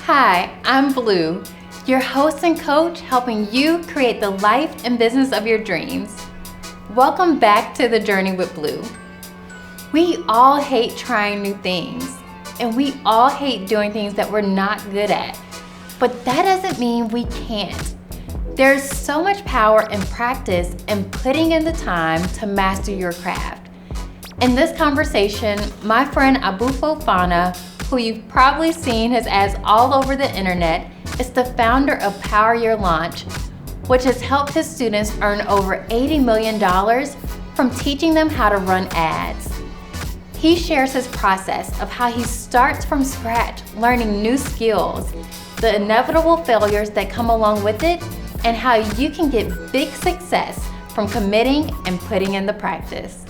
Hi, I'm Blue, your host and coach helping you create the life and business of your dreams. Welcome back to The Journey with Blue. We all hate trying new things, and we all hate doing things that we're not good at. But that doesn't mean we can't. There's so much power in practice and putting in the time to master your craft. In this conversation, my friend Abu Fofanah, who you've probably seen his ads all over the internet, is the founder of Power Your Launch, which has helped his students earn over $80 million from teaching them how to run ads. He shares his process of how he starts from scratch, learning new skills, the inevitable failures that come along with it, and how you can get big success from committing and putting in the practice.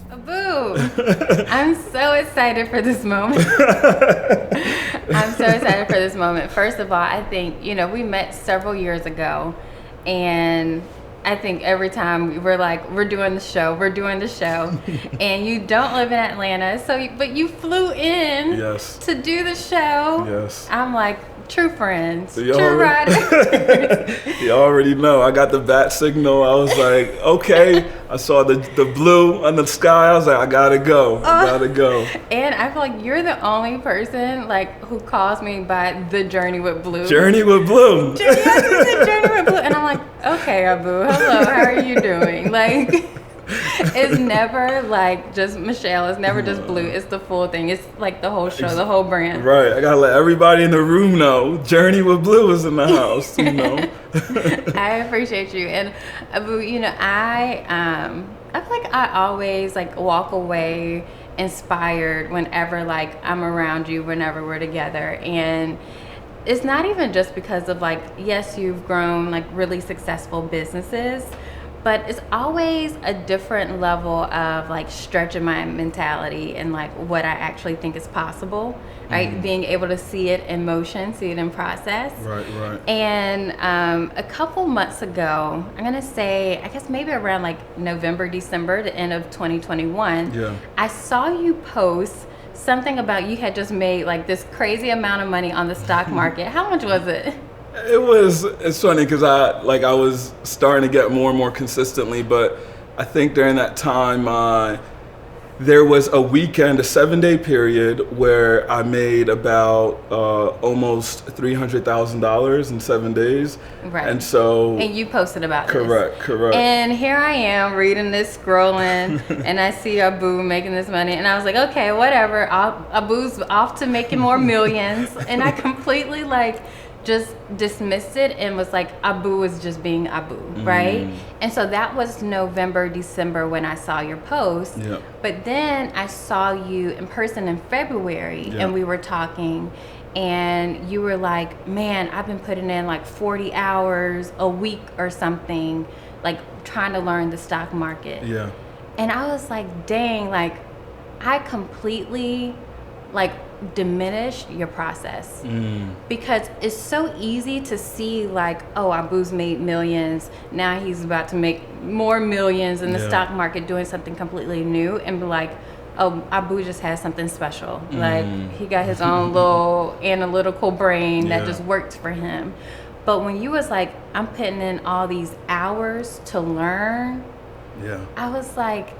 Abu, I'm so excited for this moment. First of all, I think, we met several years ago, and I think every time we're like, we're doing the show, and you don't live in Atlanta, but you flew in to do the show. Yes. I'm like, true friends, true riders. You already know. I got the bat signal. I was like, okay. I saw the blue on the sky. I was like, I gotta go. And I feel like you're the only person who calls me by The Journey with Blue. Journey with Blue. The Journey with Blue. And I'm like, okay, Abu, hello, how are you doing? It's never just Michelle. It's never just Blue. It's the full thing. It's the whole show, the whole brand. Right. I gotta let everybody in the room know Journey with Blue is in the house. I appreciate you. And Abu, I feel like I always walk away inspired whenever I'm around you, whenever we're together. And it's not even just because of yes, you've grown really successful businesses, but it's always a different level of stretching my mentality and what I actually think is possible, right? Mm-hmm. Being able to see it in motion, see it in process. Right. And a couple months ago, I'm gonna say, I guess maybe around November, December, the end of 2021, I saw you post something about you had just made this crazy amount of money on the stock market. How much was it? It's funny because I was starting to get more and more consistently, but I think during that time there was a 7-day period where I made about almost $300,000 in 7 days. Right. And you posted about this. Correct. And here I am reading this, scrolling, and I see Abu making this money, and I was like, okay, whatever. Abu's off to making more millions, and I completely just dismissed it and was like, Abu was just being Abu, right? And so that was November, December when I saw your post. Yep. But then I saw you in person in February, and we were talking, and you were like, man, I've been putting in 40 hours a week or something, trying to learn the stock market. Yeah. And I was like, dang, I completely diminish your process because it's so easy to see oh, Abu's made millions, now he's about to make more millions in the stock market doing something completely new, and be like, oh, Abu just has something special. He got his own little analytical brain that just works for him. But when you was I'm putting in all these hours to learn, I was like,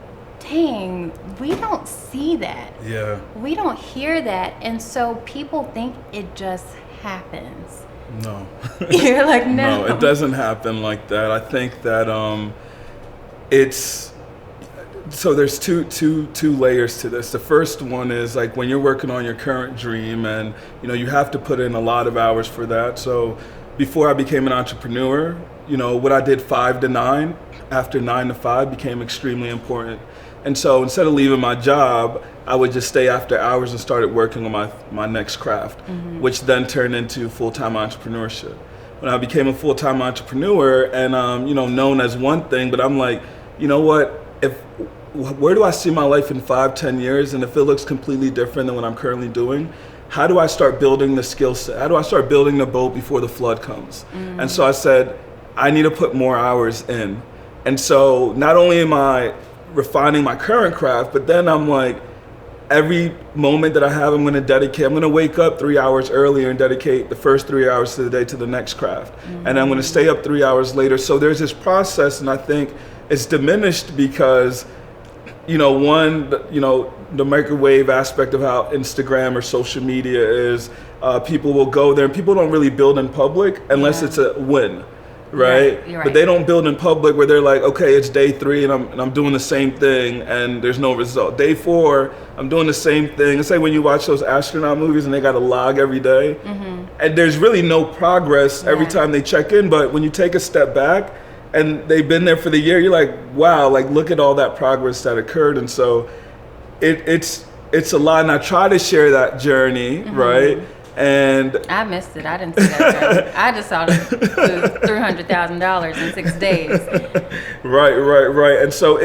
dang, we don't see that. Yeah. We don't hear that. And so people think it just happens. No. You're like, no. No, it doesn't happen like that. I think that so there's two layers to this. The first one is when you're working on your current dream, and you have to put in a lot of hours for that. So before I became an entrepreneur, what I did 5 to 9 after 9 to 5 became extremely important. And so instead of leaving my job, I would just stay after hours and started working on my next craft, which then turned into full-time entrepreneurship. When I became a full-time entrepreneur, and known as one thing, but I'm like, you know what? Where do I see my life in 5-10 years? And if it looks completely different than what I'm currently doing, how do I start building the skill set? How do I start building the boat before the flood comes? And so I said, I need to put more hours in. And so not only am I refining my current craft, but then I'm like, every moment that I have, I'm going to wake up 3 hours earlier and dedicate the first 3 hours to the day to the next craft. And I'm going to stay up 3 hours later. So there's this process, and I think it's diminished because, the microwave aspect of how Instagram or social media is, people will go there and people don't really build in public unless it's a win. Right? You're right. But they don't build in public where they're like, okay, it's day 3 and I'm doing the same thing and there's no result. Day 4, I'm doing the same thing. It's like when you watch those astronaut movies and they got to log every day, and there's really no progress every time they check in. But when you take a step back and they've been there for the year, you're like, wow, like look at all that progress that occurred. And so it's a lot. And I try to share that journey, right? And I missed it. I didn't see that journey. I just saw the $300,000 in 6 days. Right. And so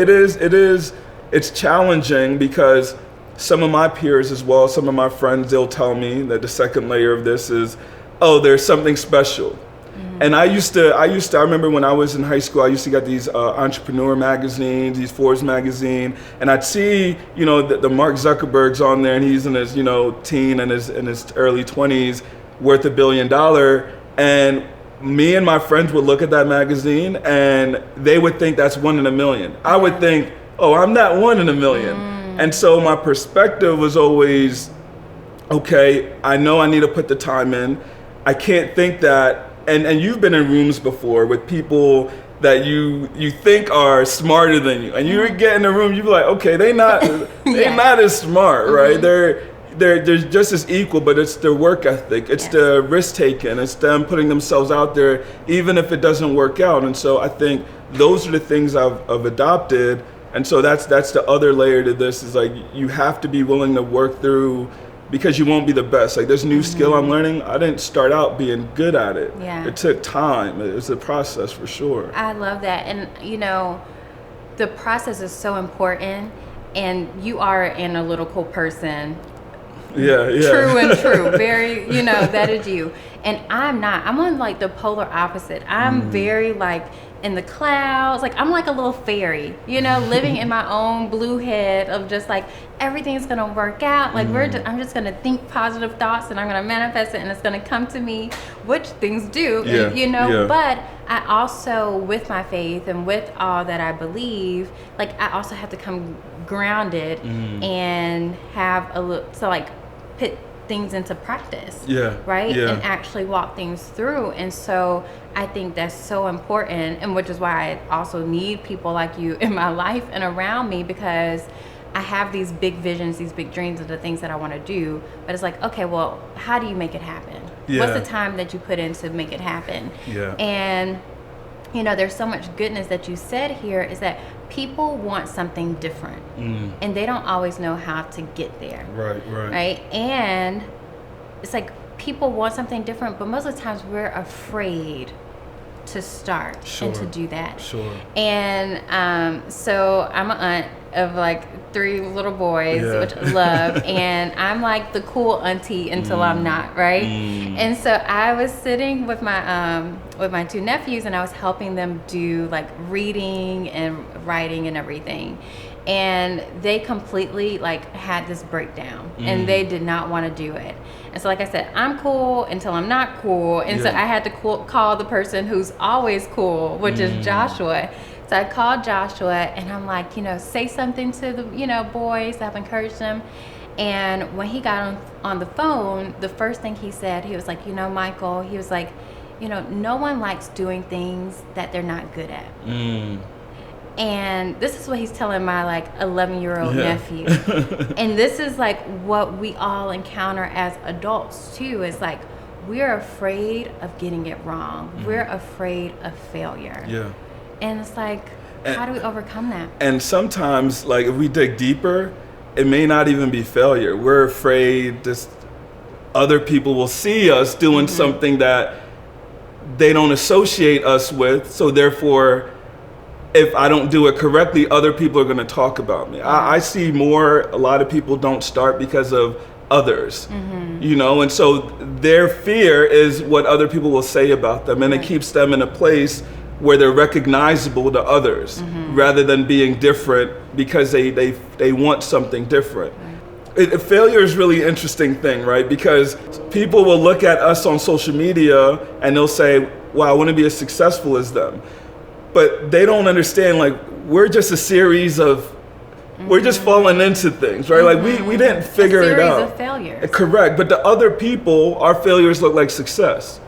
it's challenging because some of my peers as well, some of my friends, they'll tell me that the second layer of this is, oh, there's something special. And I remember when I was in high school, I used to get these entrepreneur magazines, these Forbes magazine, and I'd see, the Mark Zuckerberg's on there, and he's in his, teen and in his early 20s, worth $1 billion, and me and my friends would look at that magazine, and they would think that's 1 in a million. I would think, oh, I'm not 1 in a million. And so my perspective was always, okay, I know I need to put the time in. I can't think that. And you've been in rooms before with people that you think are smarter than you, and you get in a room, you be like, okay, they're not as smart, right? They're just as equal, but it's their work ethic, it's the risk taking, it's them putting themselves out there, even if it doesn't work out. And so I think those are the things I've adopted, and so that's the other layer to this is like you have to be willing to work through. Because you won't be the best. Like this new skill I'm learning, I didn't start out being good at it. Yeah. It took time. It was a process for sure. I love that. And the process is so important, and you are an analytical person. Yeah. True and true. Very, that is you. And I'm not. I'm on like the polar opposite. I'm very like in the clouds. Like I'm like a little fairy, living in my own blue head of just like everything's gonna work out. Like I'm just gonna think positive thoughts and I'm gonna manifest it and it's gonna come to me, which things do. Yeah. But I also, with my faith and with all that I believe, like I also have to come grounded and have a little, so like put things into practice, right? And actually walk things through. And so I think that's so important, and which is why I also need people like you in my life and around me, because I have these big visions, these big dreams of the things that I want to do, but it's like, okay, well, how do you make it happen? What's the time that you put in to make it happen? And there's so much goodness that you said here, is that people want something different, and they don't always know how to get there. Right? And it's like people want something different, but most of the times we're afraid to start and to do that. And so I'm an aunt of like 3 little boys, which I love, and I'm like the cool auntie until I'm not, right? And so I was sitting with my 2 nephews, and I was helping them do like reading and writing and everything. And they completely like had this breakdown, and they did not want to do it. And so like I said, I'm cool until I'm not cool. And so I had to call the person who's always cool, which is Joshua. So I called Joshua, and I'm like, say something to the, boys. I've encouraged them. And when he got on the phone, the first thing he said, he was like, Michael, he was like, no one likes doing things that they're not good at. And this is what he's telling my like 11-year-old nephew. And this is like what we all encounter as adults too, is like we're afraid of getting it wrong. We're afraid of failure. And it's like, how do we overcome that? And sometimes, like, if we dig deeper, it may not even be failure. We're afraid that other people will see us doing something that they don't associate us with. So therefore, if I don't do it correctly, other people are going to talk about me. I see a lot of people don't start because of others, and so their fear is what other people will say about them. And it keeps them in a place where they're recognizable to others rather than being different because they want something different. Failure is really an interesting thing, right? Because people will look at us on social media and they'll say, wow, I want to be as successful as them. But they don't understand, like, we're just a series of, we're just falling into things, right? Like, we didn't figure it out. A series of failures. Correct. But the other people, our failures look like success.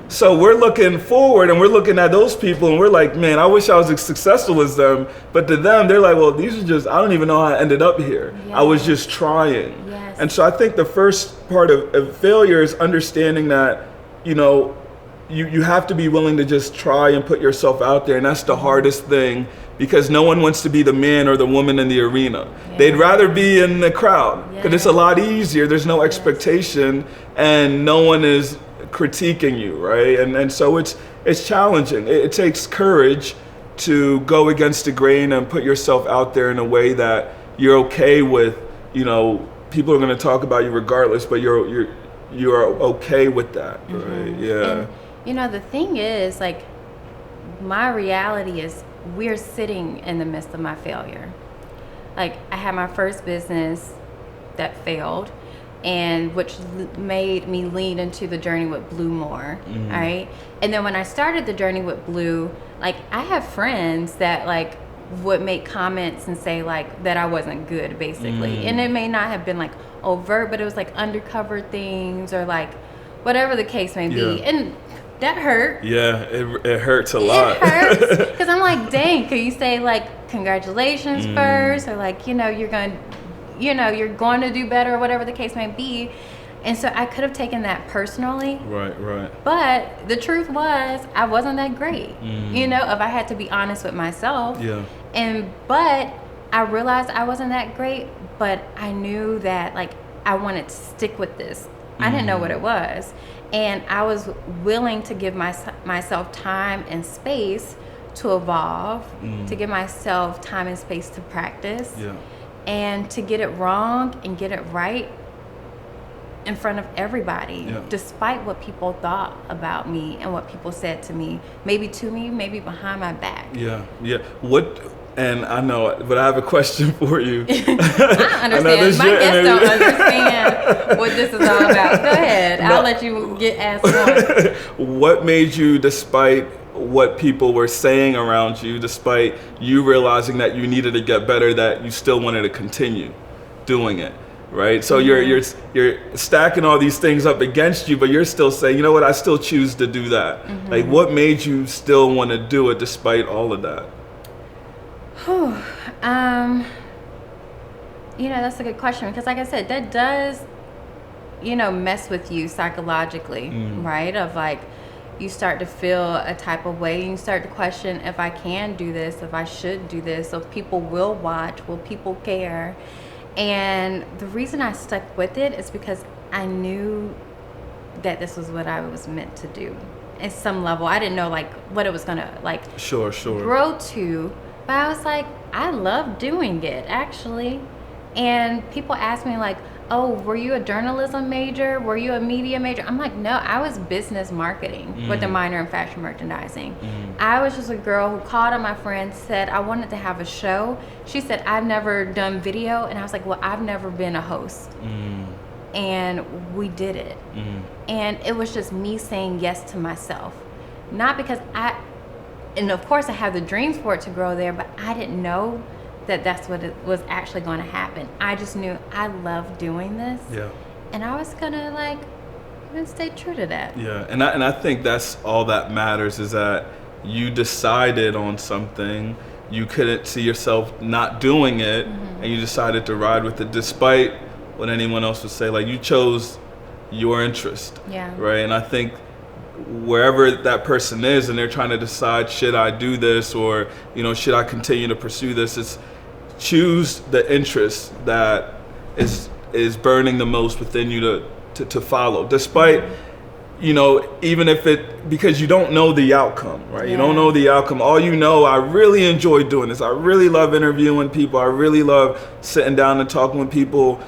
So we're looking forward and we're looking at those people and we're like, man, I wish I was as successful as them. But to them, they're like, well, these are just, I don't even know how I ended up here. Yes. I was just trying. Yes. And so I think the first part of failure is understanding that, you know, you have to be willing to just try and put yourself out there. And that's the hardest thing, because no one wants to be the man or the woman in the arena. Yeah. They'd rather be in the crowd because it's a lot easier. There's no expectation and no one is critiquing you, right? And so it's challenging. It takes courage to go against the grain and put yourself out there in a way that you're okay with, you know, people are going to talk about you regardless, but you're okay with that, right? Yeah. And, you know, the thing is, like, my reality is we're sitting in the midst of my failure. Like, I had my first business that failed, and which made me lean into the journey with Blue more, all right? And then when I started the journey with Blue, like, I have friends that, like, would make comments and say, like, that I wasn't good, basically. And it may not have been, like, overt, but it was, like, undercover things or, like, whatever the case may be. And that hurt. Yeah, it hurts a lot. It hurts, because I'm like, dang, could you say, like, congratulations first, or, like, you know, you're going to do better, or whatever the case may be. And so I could have taken that personally. Right. But the truth was, I wasn't that great. You know, if I had to be honest with myself. Yeah. But I realized I wasn't that great, but I knew that, like, I wanted to stick with this. I didn't know what it was. And I was willing to give myself time and space to evolve, to give myself time and space to practice. Yeah. And to get it wrong and get it right in front of everybody, despite what people thought about me and what people said to me, maybe to me, maybe behind my back. Yeah. And I know, but I have a question for you. I understand. My guests don't understand what this is all about. Go ahead. No. I'll let you ask one. What made you, despite what people were saying around you, despite you realizing that you needed to get better, that you still wanted to continue doing it, right? So you're stacking all these things up against you, but you're still saying, you know what, I still choose to do that. Like, what made you still want to do it despite all of that? You know, that's a good question, because like I said, that does, you know, mess with you psychologically, right? Of, like, you start to feel a type of way, and you start to question if I can do this, if I should do this, if people will watch, will people care? And the reason I stuck with it is because I knew that this was what I was meant to do. At some level, I didn't know, like, what it was gonna, like, sure grow to, but I was like, I love doing it, actually. And people ask me, like, oh, were you a journalism major? Were you a media major? I'm like, no, I was business marketing with a minor in fashion merchandising. I was just a girl who called on my friend, said I wanted to have a show. She said, I've never done video. And I was like, well, I've never been a host. And we did it. And it was just me saying yes to myself. Not because and of course I have the dreams for it to grow there, but I didn't know that that's what it was actually going to happen. I just knew I love doing this. Yeah. And I was going to, like, stay true to that. Yeah. And I think that's all that matters, is that you decided on something, you couldn't see yourself not doing it, and you decided to ride with it despite what anyone else would say. Like, you chose your interest. Yeah. Right. And I think wherever that person is and they're trying to decide, should I do this, or, you know, should I continue to pursue this, it's choose the interest that is burning the most within you to follow, despite, you know, even if because you don't know the outcome, right? You don't know the outcome. All you know, I really enjoy doing this. I really love interviewing people. I really love sitting down and talking with people,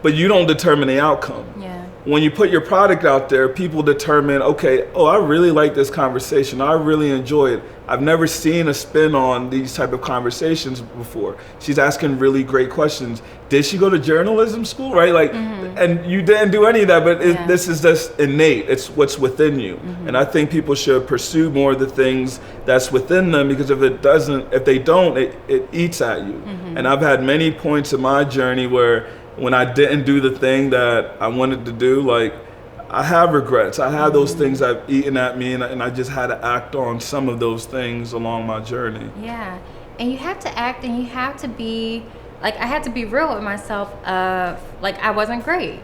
but you don't determine the outcome. Yeah. when you put your product out there, people determine, okay, oh, I really like this conversation. I really enjoy it. I've never seen a spin on these type of conversations before. She's asking really great questions. Did she go to journalism school, right? Like, and you didn't do any of that, but this is just innate. It's what's within you. And I think people should pursue more of the things that's within them, because if they don't, it eats at you. And I've had many points in my journey where when I didn't do the thing that I wanted to do, like, I have regrets. I have those things I've eaten at me, and I just had to act on some of those things along my journey. Yeah, and you have to act, and you have to be, like, I had to be real with myself of, like, I wasn't great,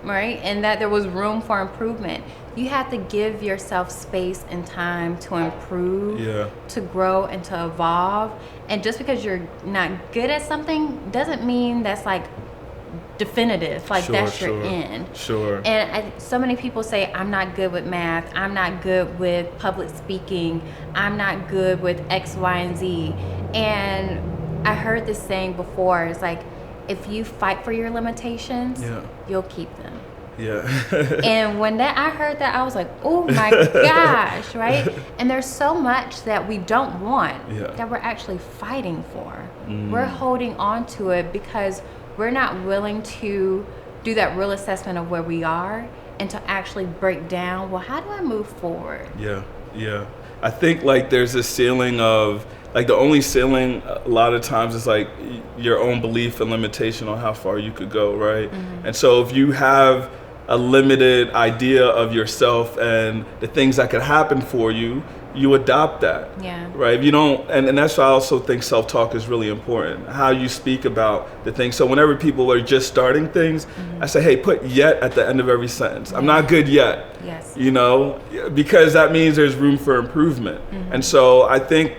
right? And that there was room for improvement. You have to give yourself space and time to improve, to grow, and to evolve. And just because you're not good at something doesn't mean that's, like, definitive, like that's your end. And so many people say, I'm not good with math, I'm not good with public speaking, I'm not good with X, Y, and Z. And I heard this saying before, it's like, if you fight for your limitations, you'll keep them. And when I heard that, I was like, oh my gosh, right? And there's so much that we don't want that we're actually fighting for. We're holding on to it because we're not willing to do that real assessment of where we are and to actually break down, well, how do I move forward? I think, like, there's this ceiling of, like, the only ceiling a lot of times is, like, your own belief and limitation on how far you could go, right? And so if you have a limited idea of yourself and the things that could happen for you, you adopt that, right? If you don't, and that's why I also think self-talk is really important, how you speak about the things. So whenever people are just starting things, I say, hey, put yet at the end of every sentence. I'm not good yet, you know, because that means there's room for improvement. And so I think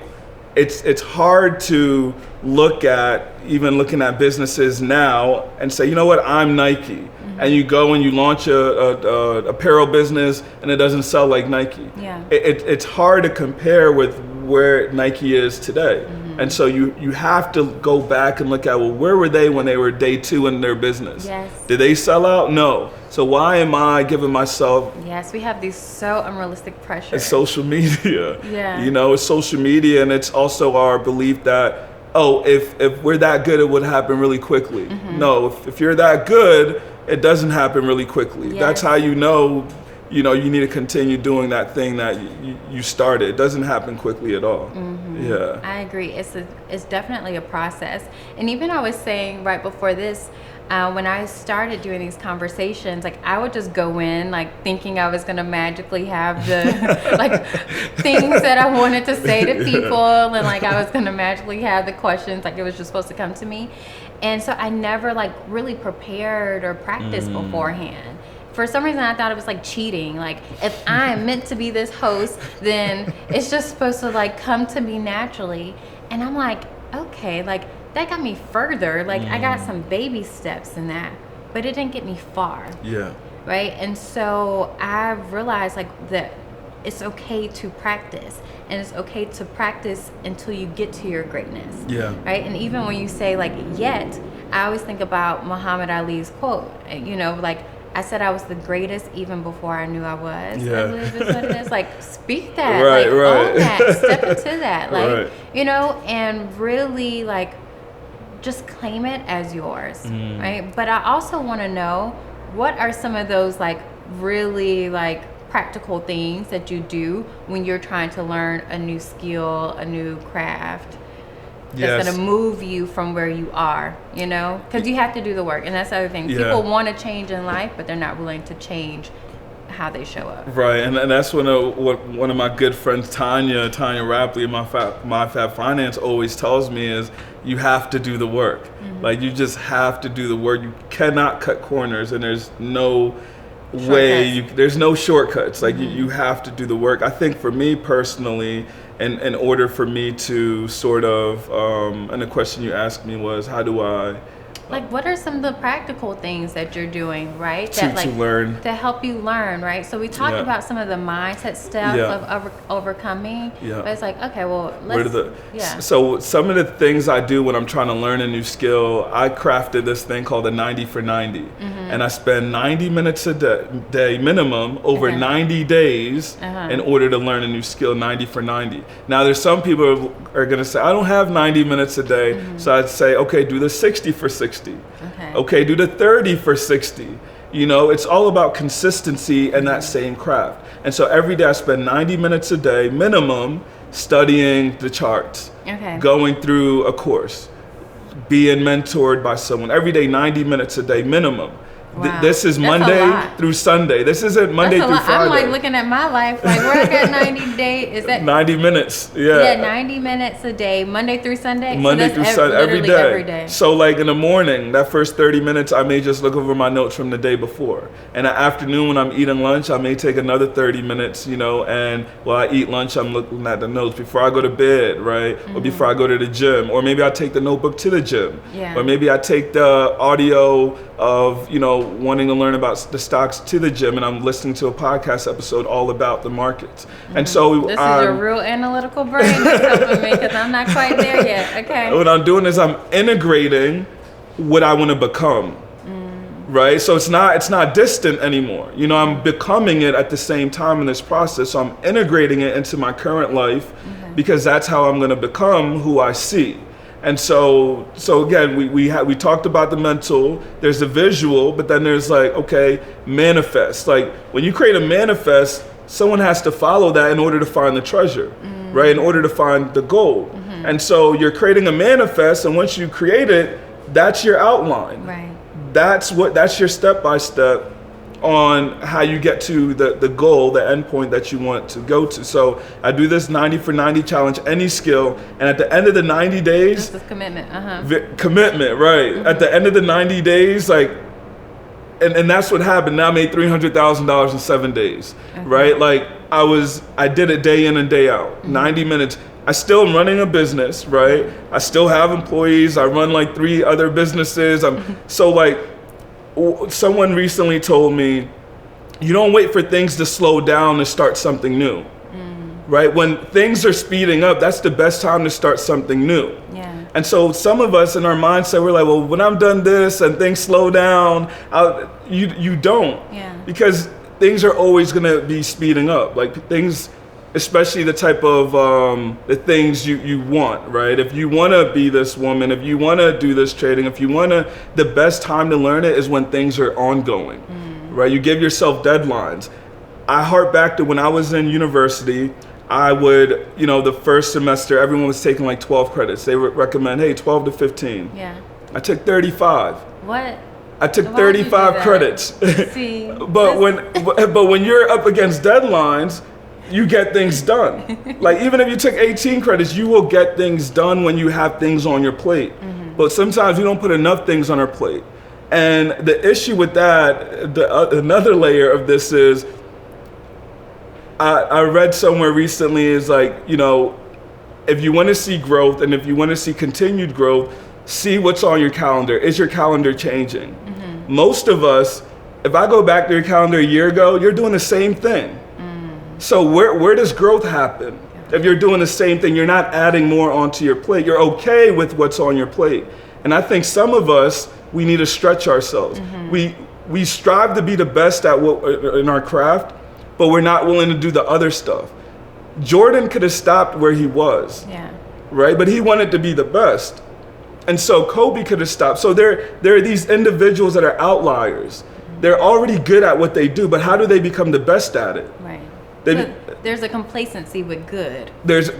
it's hard to look at, even looking at businesses now and say, you know what, I'm Nike. And you go and you launch a apparel business and it doesn't sell like Nike. It's hard to compare with where Nike is today. And so you have to go back and look at, well, where were they when they were day 2 in their business? Did they sell out? No. So why am I giving myself... we have these so unrealistic pressures. It's social media. You know, it's social media, and it's also our belief that, oh, if we're that good, it would happen really quickly. No, if you're that good, it doesn't happen really quickly. That's how you know, you need to continue doing that thing that you started. It doesn't happen quickly at all. I agree. It's definitely a process. And even I was saying right before this, when I started doing these conversations, like, I would just go in, like, thinking I was going to magically have the like things that I wanted to say to people, and, like, I was going to magically have the questions, like, it was just supposed to come to me. And so I never, like, really prepared or practiced beforehand. For some reason, I thought it was like cheating. Like, if I'm meant to be this host, then it's just supposed to, like, come to me naturally. And I'm like, okay, like, that got me further. Like, I got some baby steps in that, but it didn't get me far. Right? And so I've realized, like, that it's okay to practice, and it's okay to practice until you get to your greatness. Right? And even when you say, like, yet, I always think about Muhammad Ali's quote, you know, like, I said I was the greatest even before I knew I was. I believe that's what it is. Like, speak that, own that, step into that, like, you know, and really, like, just claim it as yours, right? But I also want to know, what are some of those, like, really, like, practical things that you do when you're trying to learn a new skill, a new craft that's going to move you from where you are, you know? Because you have to do the work, and that's the other thing. People want to change in life, but they're not willing to change how they show up. Right, and that's one of my good friends, Tanya Rapley, my Fab Finance, always tells me is, you have to do the work. Like, you just have to do the work. You cannot cut corners, and there's no way, there's no shortcuts. Like, you have to do the work. I think for me personally, in order for me to sort of, and the question you asked me was, how do I Like, what are some of the practical things that you're doing, right? To learn. To help you learn, right? So we talked about some of the mindset stuff of overcoming. Yeah. But it's like, okay, well, So some of the things I do when I'm trying to learn a new skill, I crafted this thing called the 90 for 90. And I spend 90 minutes a day minimum over 90 days in order to learn a new skill, 90 for 90. Now, there's some people who are going to say, I don't have 90 minutes a day. So I'd say, okay, do the 60 for 60. Okay, do the 30 for 60. You know, it's all about consistency and that same craft. And so every day I spend 90 minutes a day minimum studying the charts, going through a course, being mentored by someone. Every day, 90 minutes a day minimum. Wow. This is Monday through Sunday. This isn't Monday through Friday. I'm like looking at my life, like where I got 90 days. Is that 90 minutes? Yeah. Yeah, 90 minutes a day, Monday through Sunday. Monday through Sunday, every day. So like in the morning, that first 30 minutes, I may just look over my notes from the day before. And the afternoon, when I'm eating lunch, I may take another 30 minutes, you know. And while I eat lunch, I'm looking at the notes before I go to bed, right? Or before I go to the gym, or maybe I take the notebook to the gym, or maybe I take the audio of, you know, wanting to learn about the stocks to the gym, and I'm listening to a podcast episode all about the markets. And so this is a real analytical brain that's helping me, because I'm not quite there yet. Okay. What I'm doing is I'm integrating what I want to become. Right? So it's not distant anymore. You know, I'm becoming it at the same time in this process. So I'm integrating it into my current life, because that's how I'm going to become who I see. And so again, we talked about the mental, there's the visual, but then there's like, okay, manifest. Like when you create a manifest, someone has to follow that in order to find the treasure, right? In order to find the gold. And so you're creating a manifest, and once you create it, that's your outline. Right. That's your step-by-step on how you get to the goal, the end point that you want to go to. So I do this 90 for 90 challenge, any skill, and at the end of the 90 days, this is commitment. Commitment, right? At the end of the 90 days, like, and that's what happened. Now I made $300,000 in 7 days, right? Like I did it day in and day out, 90 minutes. I still am running a business, right? I still have employees. I run like 3 other businesses. So like, someone recently told me, you don't wait for things to slow down to start something new, right? When things are speeding up, that's the best time to start something new. Yeah. And so some of us in our mindset, we're like, well, when I'm done this and things slow down, you don't. Yeah. Because things are always gonna be speeding up. Like things, especially the type of the things you want, right? If you want to be this woman, if you want to do this trading, if you want to, the best time to learn it is when things are ongoing, right? You give yourself deadlines. I hark back to when I was in university. I would, you know, the first semester, everyone was taking like 12 credits. They would recommend, hey, 12 to 15. Yeah. I took 35. What? I took 35 credits. See, but when you're up against deadlines, you get things done. Like even if you took 18 credits, you will get things done when you have things on your plate. But sometimes we don't put enough things on our plate. And the issue with that, another layer of this is, I read somewhere recently is like, you know, if you want to see growth and if you want to see continued growth, see what's on your calendar. Is your calendar changing? Most of us, if I go back to your calendar a year ago, you're doing the same thing. So where does growth happen? If you're doing the same thing, you're not adding more onto your plate. You're okay with what's on your plate. And I think some of us, we need to stretch ourselves. We strive to be the best at in our craft, but we're not willing to do the other stuff. Jordan could have stopped where he was, right? But he wanted to be the best. And so Kobe could have stopped. So there are these individuals that are outliers. They're already good at what they do, but how do they become the best at it? Right. So there's a complacency with good. There's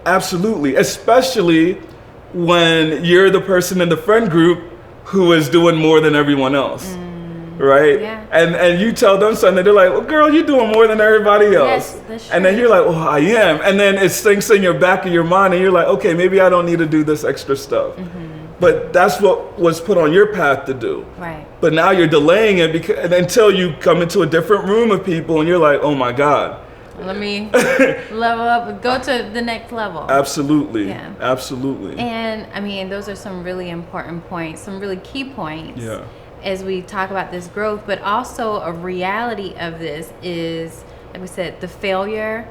absolutely, especially when you're the person in the friend group who is doing more than everyone else, right? Yeah. And you tell them something, they're like, well, girl, you're doing more than everybody else. Yes, that's true. And then you're like, well, I am. And then it sinks in your back of your mind and you're like, okay, maybe I don't need to do this extra stuff. But that's what was put on your path to do. Right. But now you're delaying it until you come into a different room of people and you're like, oh my God, let me level up, go to the next level. Absolutely. Yeah. Absolutely. And I mean, those are some really important points, some really key points. Yeah. As we talk about this growth, but also a reality of this is, like we said, the failure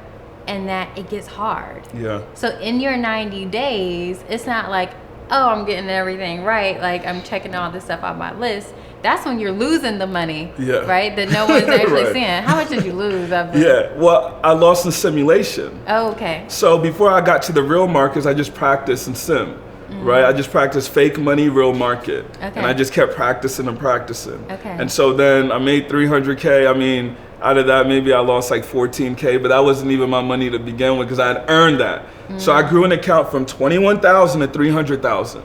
and that it gets hard. Yeah. So in your 90 days, it's not like, oh, I'm getting everything right, like I'm checking all this stuff off my list. That's when you're losing the money, right? That no one's actually Right. seeing. How much did you lose of it? Yeah, well, I lost in simulation. Oh, okay. So before I got to the real markets, I just practiced in sim, right? I just practiced fake money, real market. Okay. And I just kept practicing and practicing. Okay. And so then I made 300K. I mean, out of that, maybe I lost like 14K, but that wasn't even my money to begin with because I had earned that. So I grew an account from 21,000 to 300,000.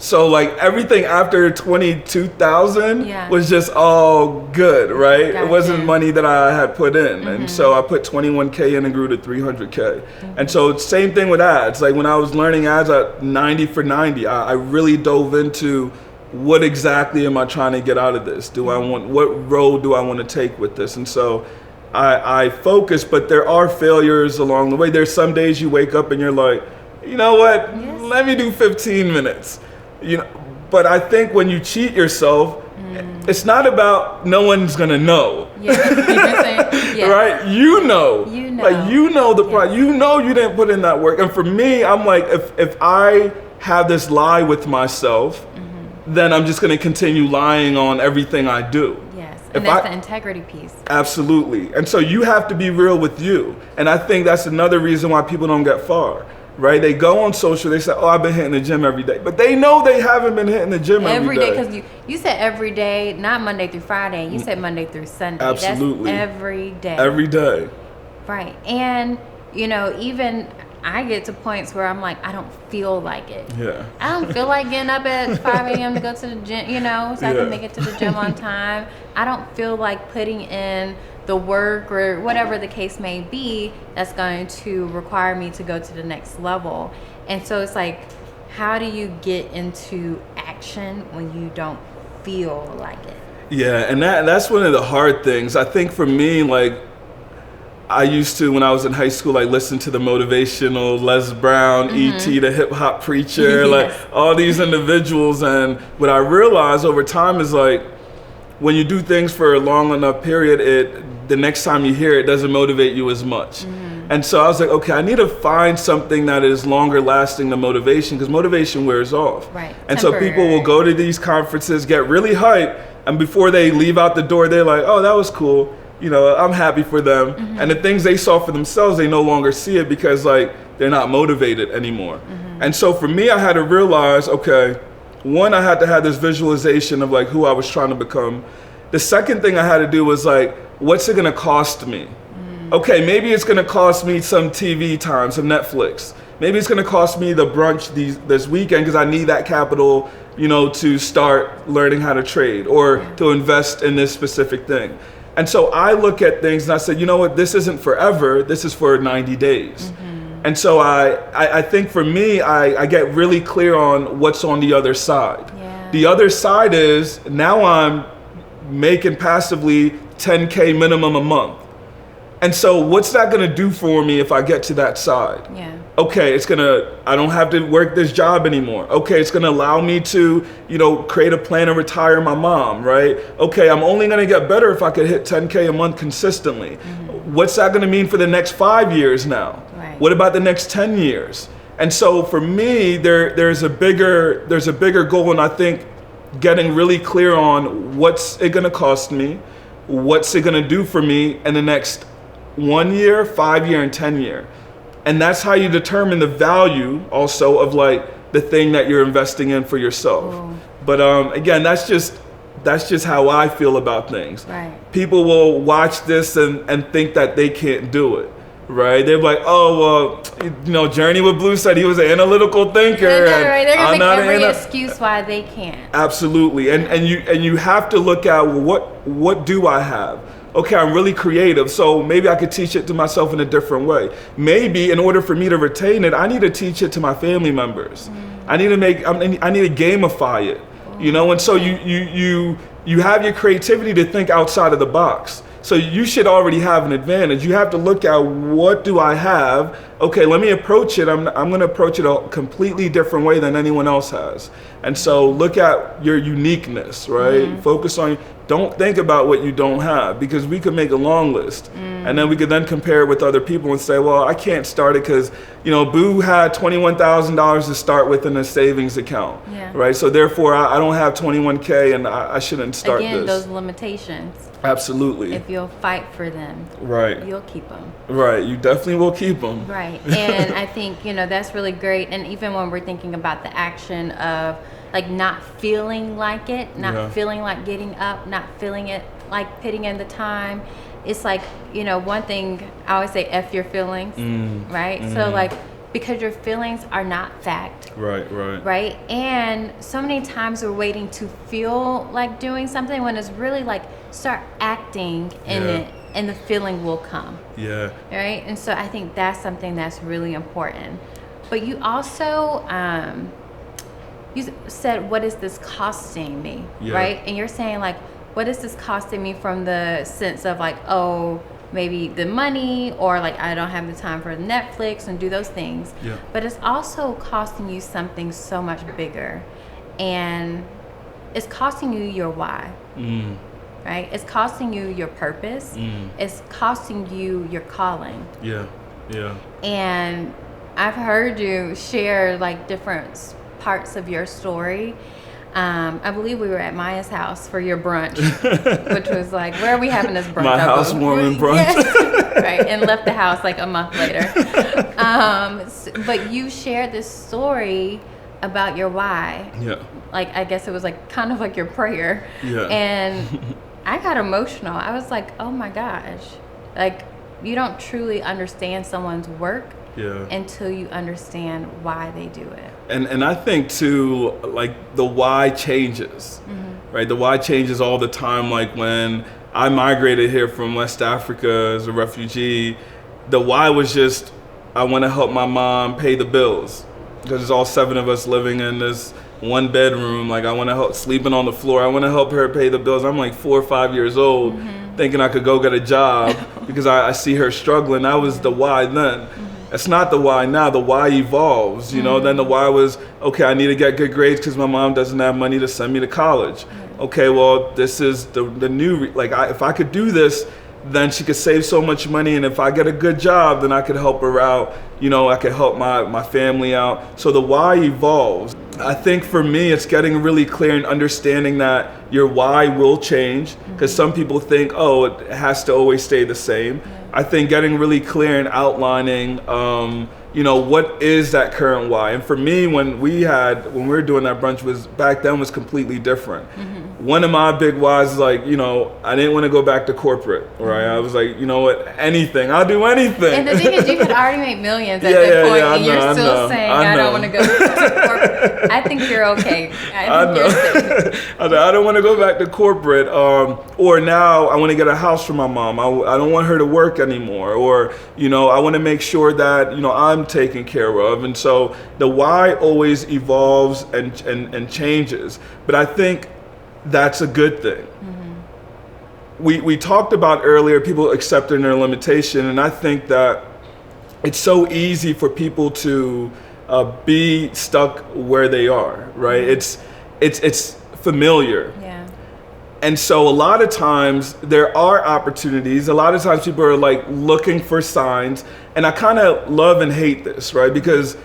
So like everything after 22,000 was just all good, right? Gotcha. It wasn't money that I had put in. And so I put 21K in and grew to 300K. And so same thing with ads. Like when I was learning ads at 90 for 90, I really dove into what exactly am I trying to get out of this? What road do I want to take with this? And so I focus, but there are failures along the way. There's some days you wake up and you're like, you know what? Yes. Let me do 15 minutes. You know, but I think when you cheat yourself, it's not about no one's gonna know. Yeah. Yes. Right? You know. Like you know the price. You know you didn't put in that work. And for me, I'm like, if I have this lie with myself, then I'm just gonna continue lying on everything I do. Yes. And that's the integrity piece. Absolutely. And so you have to be real with you. And I think that's another reason why people don't get far. Right? They go on social, they say, oh, I've been hitting the gym every day. But they know they haven't been hitting the gym every day. Because you said every day, not Monday through Friday. You said Monday through Sunday. Absolutely. That's every day. Every day. Right. And, you know, even I get to points where I'm like, I don't feel like it. Yeah. I don't feel like getting up at 5 a.m. to go to the gym, you know, so I can make it to the gym on time. I don't feel like putting in the work or whatever the case may be that's going to require me to go to the next level. And so it's like, how do you get into action when you don't feel like it? Yeah, and that's one of the hard things. I think for me, like, I used to, when I was in high school, like listen to the motivational Les Brown, E.T., the hip hop preacher, like all these individuals. And what I realized over time is like, when you do things for a long enough period, the next time you hear it doesn't motivate you as much. And so I was like, okay, I need to find something that is longer lasting than motivation, because motivation wears off. Right. And so people will go to these conferences, get really hyped, and before they leave out the door, they're like, oh, that was cool. You know, I'm happy for them. And the things they saw for themselves, they no longer see it because like they're not motivated anymore. And so for me, I had to realize, okay, one, I had to have this visualization of like who I was trying to become. The second thing I had to do was like, what's it gonna cost me? Okay, maybe it's gonna cost me some TV time, some Netflix. Maybe it's gonna cost me the brunch this weekend because I need that capital, you know, to start learning how to trade or to invest in this specific thing. And so I look at things and I said, you know what, this isn't forever, this is for 90 days. And so I think for me, I get really clear on what's on the other side. The other side is now I'm making passively 10K minimum a month. And so what's that gonna do for me if I get to that side? Okay, I don't have to work this job anymore. Okay, it's gonna allow me to, you know, create a plan to retire my mom, right? Okay, I'm only gonna get better if I could hit 10K a month consistently. What's that gonna mean for the next 5 years now? What about the next 10 years? And so for me, there's a bigger goal, and I think getting really clear on what's it gonna cost me, what's it gonna do for me in the next 1 year, 5 year, and 10 year. And that's how you determine the value also of like the thing that you're investing in for yourself. But again, that's just how I feel about things. People will watch this and think that they can't do it. Right? They're like, oh, well, you know, Journey with Blue said he was an analytical thinker. They're gonna make every excuse why they can't. Absolutely. And you have to look at, well, what do I have? Okay, I'm really creative, so maybe I could teach it to myself in a different way. Maybe in order for me to retain it, I need to teach it to my family members. I need to gamify it. You know, and so you have your creativity to think outside of the box. So you should already have an advantage. You have to look at, what do I have? Okay, let me approach it. I'm going to approach it a completely different way than anyone else has. And so look at your uniqueness, right? Focus on, don't think about what you don't have, because we could make a long list and then we could then compare it with other people and say, well, I can't start it because, Boo had $21,000 to start with in a savings account, right? So therefore I don't have 21K and I shouldn't start this. Again, those limitations. Absolutely. If you'll fight for them, right, you'll keep them. Right, you definitely will keep them. Right, and I think, that's really great. And even when we're thinking about the action of like not feeling like it, not feeling like getting up, not feeling it like putting in the time, it's like, one thing I always say, F your feelings, right? So like, because your feelings are not fact. Right. And so many times we're waiting to feel like doing something when it's really like, start acting in it and the feeling will come. Right. And so I think that's something that's really important. But you also, you said, what is this costing me? Right. And you're saying like, what is this costing me from the sense of like, oh, maybe the money, or like I don't have the time for Netflix and do those things. But it's also costing you something so much bigger, and it's costing you your why. Right? It's costing you your purpose. It's costing you your calling. And I've heard you share like different parts of your story. I believe we were at Maya's house for your brunch, which was like, where are we having this brunch? My housewarming brunch. Right, and left the house like a month later. But you shared this story about your why. Like, I guess it was like kind of like your prayer. And I got emotional. I was like, oh my gosh. Like, you don't truly understand someone's work until you understand why they do it. And I think too, like the why changes, right? The why changes all the time. Like when I migrated here from West Africa as a refugee, the why was just, I want to help my mom pay the bills, because there's all 7 of us living in this 1 bedroom. Like I want to help, sleeping on the floor. I want to help her pay the bills. I'm like 4 or 5 years old, thinking I could go get a job because I see her struggling. That was the why then. It's not the why now. The why evolves, Then the why was, okay, I need to get good grades because my mom doesn't have money to send me to college. Okay, well, this is the new, if I could do this, then she could save so much money, and if I get a good job, then I could help her out. I could help my family out. So the why evolves. I think for me, it's getting really clear and understanding that your why will change, because some people think, oh, it has to always stay the same. I think getting really clear and outlining, what is that current why? And for me, when we were doing that brunch, back then was completely different. One of my big whys is like, I didn't want to go back to corporate, right? I was like, anything, I'll do anything. And the thing is, you had already made millions at that point, and you're still saying, I don't want to go to corporate. I think you're okay. I think you're safe. I don't want to go back to corporate, or now I want to get a house for my mom. I don't want her to work anymore, or, I want to make sure that, I'm taken care of. And so the why always evolves and changes. But I think that's a good thing. We talked about earlier people accepting their limitation, and I think that it's so easy for people to be stuck where they are, right? It's familiar. And so a lot of times there are opportunities. A lot of times people are like looking for signs, and I kind of love and hate this, right? Because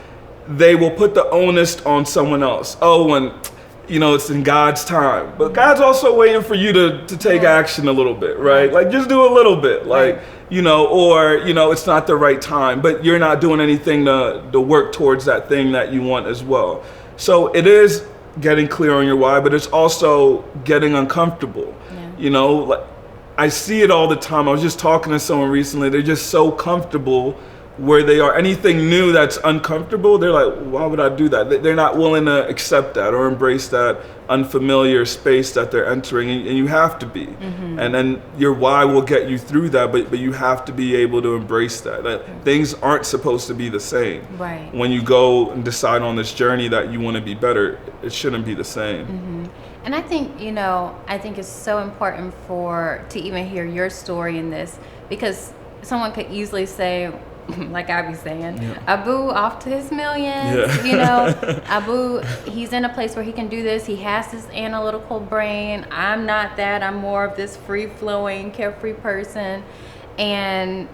they will put the onus on someone else. Oh, and it's in God's time. But God's also waiting for you to take action a little bit, right? Like just do a little bit, like, or, it's not the right time, but you're not doing anything to work towards that thing that you want as well. So it is getting clear on your why, but it's also getting uncomfortable. Like I see it all the time. I was just talking to someone recently. They're just so comfortable where they are. Anything new that's uncomfortable, they're like, why would I do that? They're not willing to accept that or embrace that unfamiliar space that they're entering, and you have to be. And then your why will get you through that, but you have to be able to embrace that things aren't supposed to be the same. Right. When you go and decide on this journey that you want to be better, it shouldn't be the same. And I think, I think it's so important to even hear your story in this, because someone could easily say, like I be saying, Abu off to his millions, Abu, he's in a place where he can do this. He has this analytical brain. I'm not that. I'm more of this free-flowing, carefree person. And,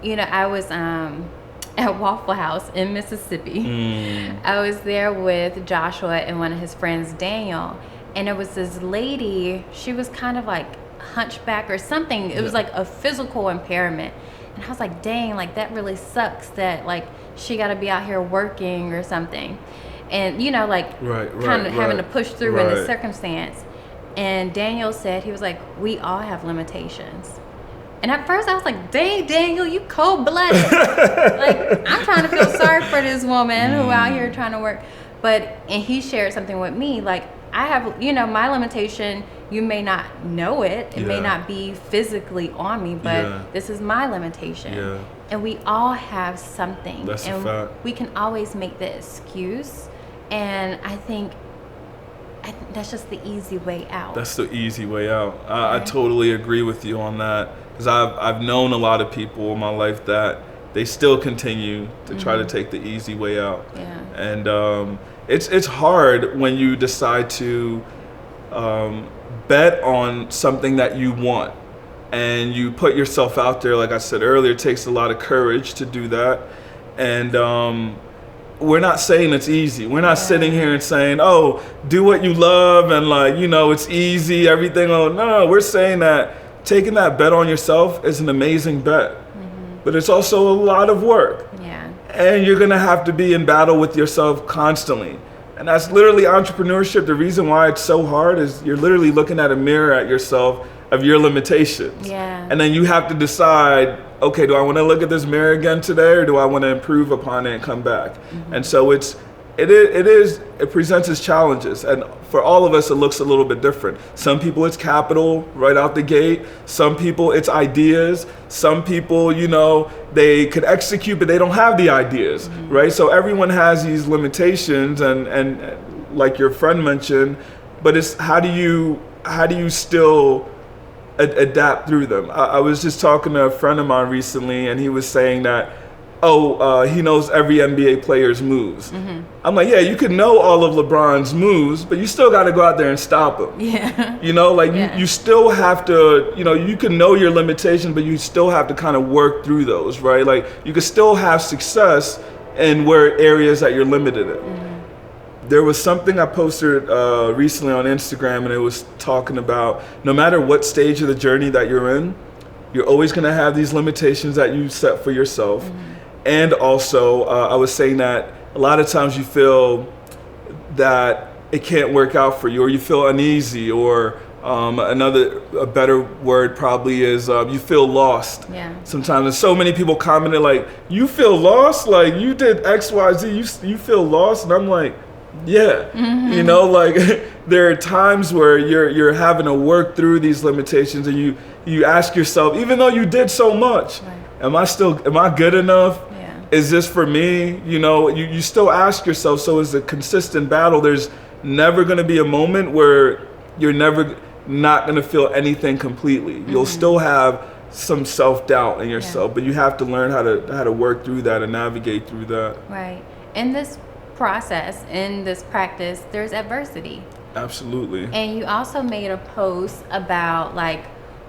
I was at Waffle House in Mississippi. I was there with Joshua and one of his friends, Daniel. And there was this lady, she was kind of like hunchback or something. It was like a physical impairment. And I was like, dang, like that really sucks that like she got to be out here working or something. And, kind of having to push through in this circumstance. And Daniel said, he was like, we all have limitations. And at first I was like, dang, Daniel, you cold-blooded. Like, I'm trying to feel sorry for this woman who out here trying to work. And he shared something with me, like, I have, my limitation, you may not know it. It may not be physically on me, but this is my limitation. Yeah. And we all have something. That's a fact. We can always make the excuse. And I think that's just the easy way out. That's the easy way out. I totally agree with you on that. Because I've known a lot of people in my life that they still continue to try to take the easy way out. Yeah. And it's hard when you decide to bet on something that you want and you put yourself out there. Like I said earlier, it takes a lot of courage to do that. And we're not saying it's easy. We're not sitting here and saying, oh, do what you love and like, it's easy, everything. Oh, no, we're saying that taking that bet on yourself is an amazing bet. But it's also a lot of work. Yeah. And you're gonna have to be in battle with yourself constantly. And that's literally entrepreneurship. The reason why it's so hard is you're literally looking at a mirror at yourself of your limitations. Yeah. And then you have to decide, okay, do I wanna look at this mirror again today or do I wanna improve upon it and come back? And so it presents its challenges, and for all of us it looks a little bit different. Some people it's capital right out the gate, some people it's ideas, some people they could execute but they don't have the ideas, right? So everyone has these limitations, and like your friend mentioned, but it's how do you still adapt through them? I was just talking to a friend of mine recently and he was saying that he knows every NBA player's moves. I'm like, yeah, you can know all of LeBron's moves, but you still got to go out there and stop him. Yeah. You still have to, you can know your limitations, but you still have to kind of work through those, right? Like you can still have success in where areas that you're limited in. There was something I posted recently on Instagram, and it was talking about no matter what stage of the journey that you're in, you're always going to have these limitations that you set for yourself. And also, I was saying that a lot of times you feel that it can't work out for you, or you feel uneasy, or a better word probably is you feel lost. Yeah. Sometimes there's so many people commenting like, you feel lost? Like you did X, Y, Z, you feel lost? And I'm like, yeah. Like there are times where you're having to work through these limitations, and you ask yourself, even though you did so much, am I good enough? Is this for me? You still ask yourself. So it's a consistent battle. There's never going to be a moment where you're never not going to feel anything completely. You'll still have some self-doubt in yourself, but you have to learn how to work through that and navigate through that. Right. In this process, in this practice, there's adversity. Absolutely. And you also made a post about like,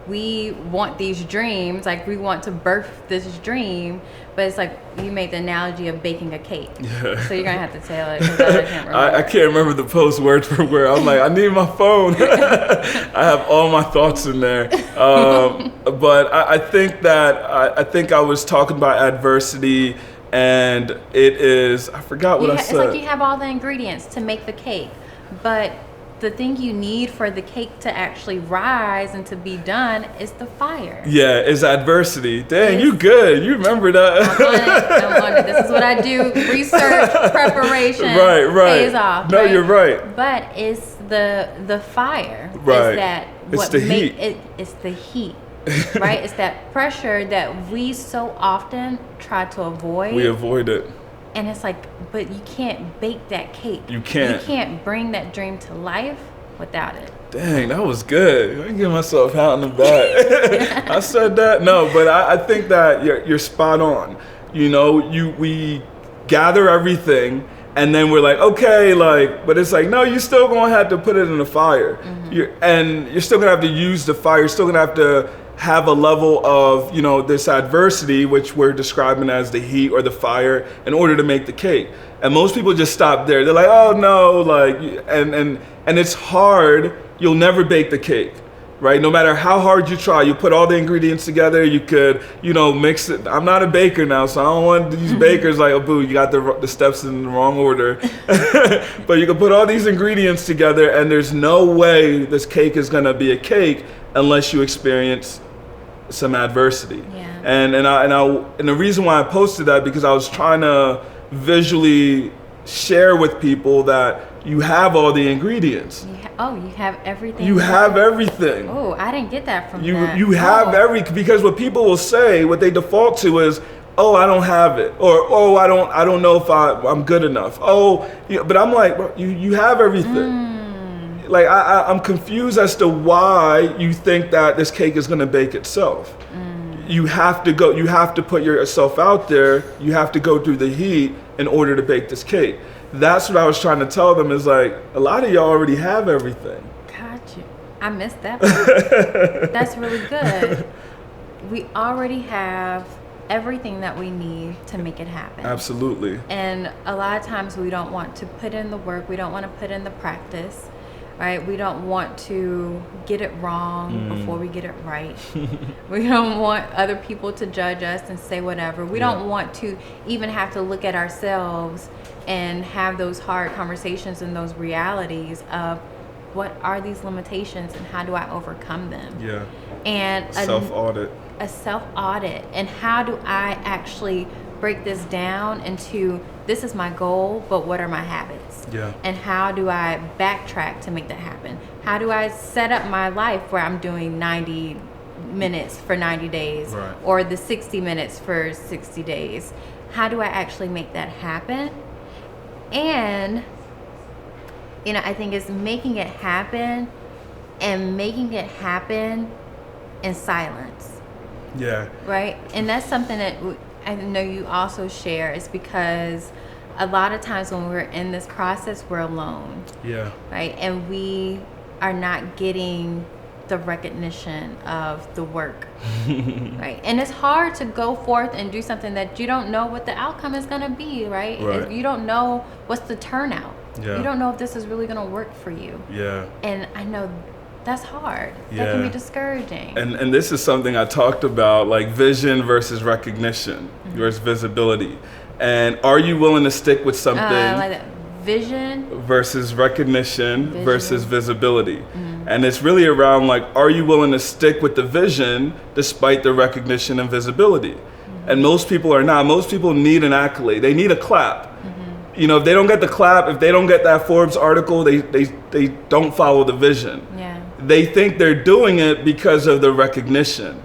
we want these dreams, like we want to birth this dream, but it's like you made the analogy of baking a cake. Yeah. So you're gonna have to tell it. I can't remember the post word for word. I'm like, I need my phone. I have all my thoughts in there. But I think I was talking about adversity, and it is, I forgot what I said. It's like you have all the ingredients to make the cake, but the thing you need for the cake to actually rise and to be done is the fire. Yeah, it's adversity. Dang, you good. You remember that. I'm on it. This is what I do. Research, preparation. Right. Pays off. No, you're right. But it's the fire. Right. It's the heat. It's the heat. Right? It's that pressure that we so often try to avoid. We avoid it. And it's like, but you can't bake that cake. You can't. You can't bring that dream to life without it. Dang, that was good. I can give myself a pat on the back. I said that. No, but I think that you're spot on. You know, we gather everything, and then we're like, okay, like, but it's like, no, you're still gonna have to put it in the fire. You're still gonna have to use the fire. You're still gonna have to have a level of, you know, this adversity, which we're describing as the heat or the fire, in order to make the cake. And most people just stop there. They're like, oh no, like, and it's hard. You'll never bake the cake, right? No matter how hard you try, you put all the ingredients together. You could, you know, mix it. I'm not a baker now, so I don't want these bakers like, oh, boo, you got the steps in the wrong order. But you can put all these ingredients together, and there's no way this cake is gonna be a cake unless you experience some adversity. Yeah. And the reason why I posted that, because I was trying to visually share with people that you have all the ingredients. You have everything. You have everything. Oh, I didn't get that from you. that. You have because what people will say, what they default to is, oh, I don't have it, or oh, I don't know if I'm good enough. Oh, yeah, but I'm like, bro, you have everything. Like I'm confused as to why you think that this cake is gonna bake itself. You have to put yourself out there. You have to go through the heat in order to bake this cake. That's what I was trying to tell them, is like, a lot of y'all already have everything. Got you. I missed that part. That's really good. We already have everything that we need to make it happen. Absolutely. And a lot of times we don't want to put in the work. We don't want to put in the practice, right? We don't want to get it wrong before we get it right. We don't want other people to judge us and say whatever. We don't want to even have to look at ourselves and have those hard conversations and those realities of what are these limitations and how do I overcome them? Yeah. And self-audit. A self-audit. And how do I actually break this down into, this is my goal, but what are my habits? Yeah. And how do I backtrack to make that happen? How do I set up my life where I'm doing 90 minutes for 90 days, right, or the 60 minutes for 60 days? How do I actually make that happen? And, you know, I think it's making it happen, and making it happen in silence. Yeah. Right? And that's something that I know you also share, is because a lot of times when we're in this process, we're alone. Yeah. Right? And we are not getting the recognition of the work. Right? And it's hard to go forth and do something that you don't know what the outcome is going to be, right? You don't know what's the turnout. Yeah. You don't know if this is really going to work for you. Yeah. And I know that's hard. Yeah. That can be discouraging. And this is something I talked about, like vision versus recognition versus visibility. And are you willing to stick with something? Like that. Vision versus recognition versus visibility. And it's really around, like, are you willing to stick with the vision despite the recognition and visibility? And most people are not. Most people need an accolade. They need a clap. You know, if they don't get the clap, if they don't get that Forbes article, they don't follow the vision. Yeah. They think they're doing it because of the recognition.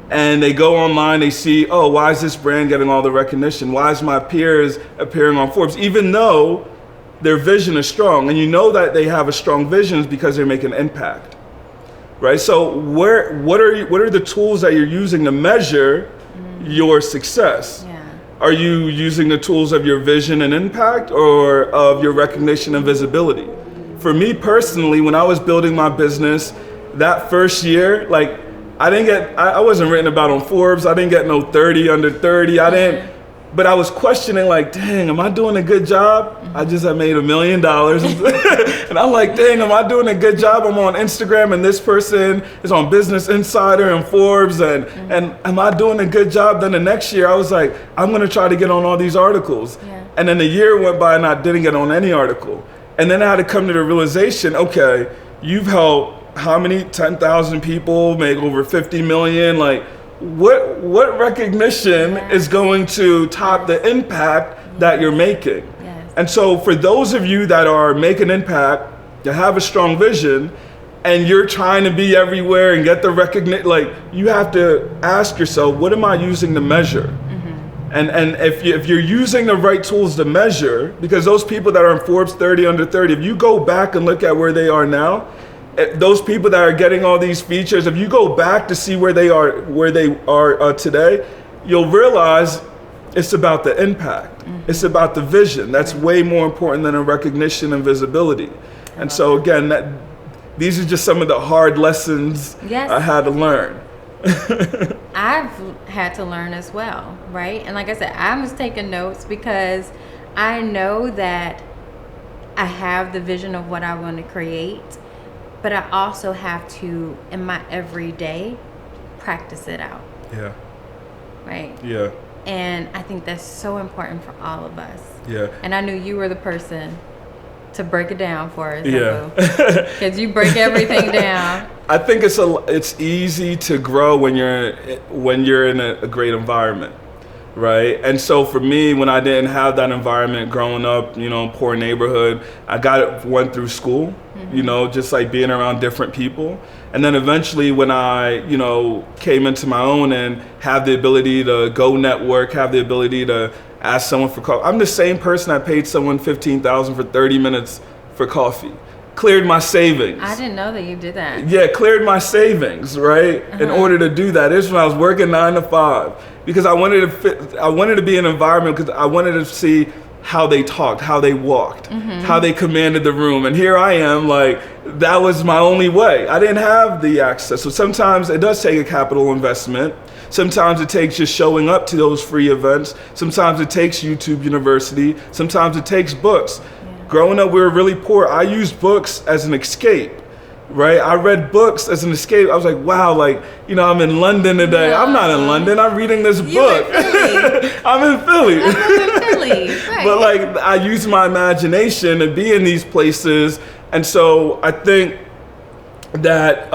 And they go online, they see, oh, why is this brand getting all the recognition? Why is my peers appearing on Forbes? Even though their vision is strong, and you know that they have a strong vision because they're making impact, right? So what are the tools that you're using to measure your success? Yeah. Are you using the tools of your vision and impact, or of your recognition and visibility? For me personally, when I was building my business, that first year, like, I wasn't written about on Forbes. I didn't get no 30 under 30. But I was questioning, like, dang, am I doing a good job? I just had made $1 million. And I'm like, dang, am I doing a good job? I'm on Instagram, and this person is on Business Insider and Forbes, and am I doing a good job? Then the next year I was like, I'm gonna try to get on all these articles. Yeah. And then the year went by and I didn't get on any article. And then I had to come to the realization, okay, you've helped how many? 10,000 people make over 50 million. Like, what recognition is going to top the impact that you're making? Yes. And so for those of you that are making impact, you have a strong vision, and you're trying to be everywhere and get the recognition, like, you have to ask yourself, what am I using to measure? And if you're using the right tools to measure, because those people that are in Forbes 30 under 30, if you go back and look at where they are now, those people that are getting all these features, if you go back to see where they are today, you'll realize it's about the impact. Mm-hmm. It's about the vision. That's way more important than a recognition and visibility. And so again, these are just some of the hard lessons I had to learn. I've had to learn as well, right? And like I said, I was taking notes because I know that I have the vision of what I want to create, but I also have to, in my everyday, practice it out. Yeah. Right? Yeah. And I think that's so important for all of us. Yeah. And I knew you were the person to break it down for us. Yeah. Because you break everything down. I think it's easy to grow when you're in a great environment, right? And so for me, when I didn't have that environment growing up, poor neighborhood, I went through school, just like being around different people. And then eventually when I, came into my own and have the ability to go network, have the ability to ask someone for coffee. I'm the same person that paid someone $15,000 for 30 minutes for coffee. Cleared my savings. I didn't know that you did that. Yeah, cleared my savings, right? In order to do that. This is when I was working 9 to 5 because I wanted to be in an environment because I wanted to see how they talked, how they walked, how they commanded the room. And here I am, like, that was my only way. I didn't have the access. So sometimes it does take a capital investment. Sometimes it takes just showing up to those free events. Sometimes it takes YouTube University. Sometimes it takes books. Yeah. Growing up, we were really poor. I used books as an escape, right? I read books as an escape. I was like, wow, I'm in London today. No. I'm not in London. I'm reading this book. I'm in Philly. Right. But I use my imagination to be in these places. And so I think that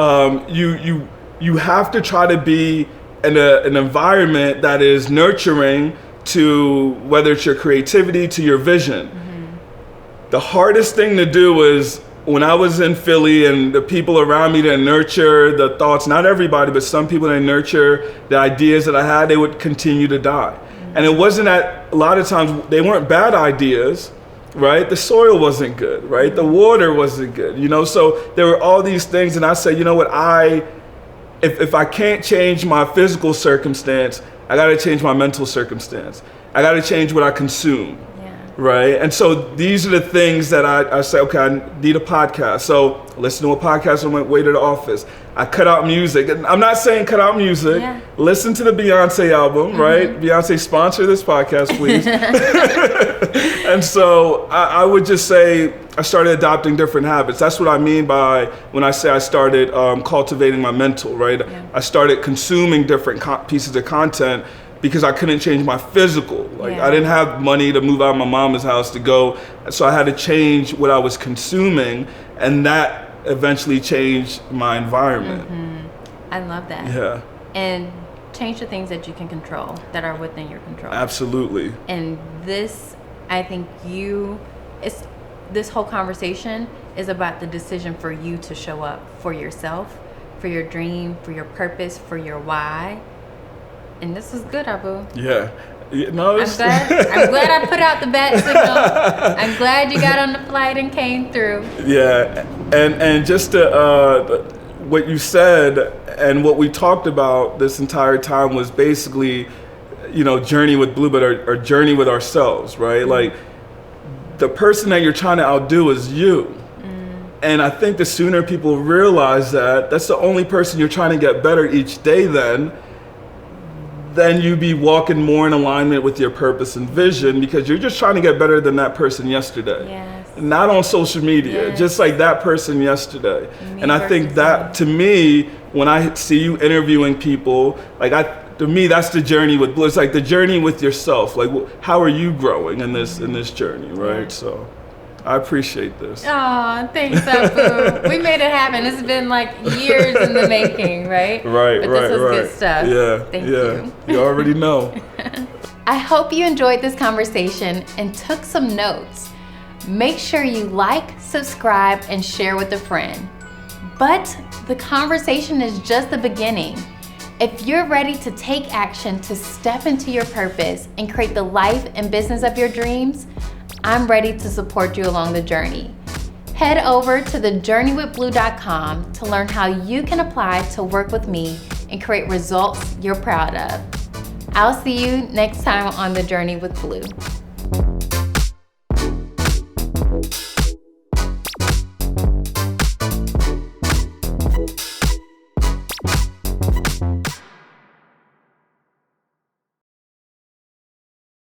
you have to try to be in an environment that is nurturing to whether it's your creativity, to your vision. The hardest thing to do was when I was in Philly and the people around me that nurture the thoughts, not everybody, but some people that nurture the ideas that I had, they would continue to die. And it wasn't that, a lot of times they weren't bad ideas, right? The soil wasn't good, right? The water wasn't good, so there were all these things. And I said, you know what, if I can't change my physical circumstance, I got to change my mental circumstance. I got to change what I consume, right? And so these are the things that I say, okay, I need a podcast. So listen to a podcast on my way to the office. I cut out music. I'm not saying cut out music. Yeah. Listen to the Beyonce album, right? Beyonce, sponsor this podcast, please. And so I would just say I started adopting different habits. That's what I mean by when I say I started cultivating my mental, right? Yeah. I started consuming different pieces of content because I couldn't change my physical. I didn't have money to move out of my mama's house to go. So I had to change what I was consuming, and that eventually changed my environment. I love that. Yeah. And change the things that you can control, that are within your control. Absolutely. And this, I think this whole conversation is about the decision for you to show up for yourself, for your dream, for your purpose, for your why. And this is good, Abu. Yeah. No, I'm glad I put out the bat signal. I'm glad you got on the flight and came through. Yeah, and just what you said and what we talked about this entire time was basically, journey with Blue, but our journey with ourselves, right? Like the person that you're trying to outdo is you. And I think the sooner people realize that, that's the only person you're trying to get better each day, then you be walking more in alignment with your purpose and vision, because you're just trying to get better than that person yesterday. Yes. Not on social media, just like that person yesterday. And I think that, to me, when I see you interviewing people, to me, that's the journey with Blue. It's like the journey with yourself. Like, how are you growing in this journey, right? Yeah. So I appreciate this. Oh, thanks, Abu. We made it happen. It's been years in the making, right? Right, but right, this was good stuff. Yeah, Thank you. You already know. I hope you enjoyed this conversation and took some notes. Make sure you like, subscribe, and share with a friend. But the conversation is just the beginning. If you're ready to take action to step into your purpose and create the life and business of your dreams, I'm ready to support you along the journey. Head over to thejourneywithblue.com to learn how you can apply to work with me and create results you're proud of. I'll see you next time on The Journey with Blue.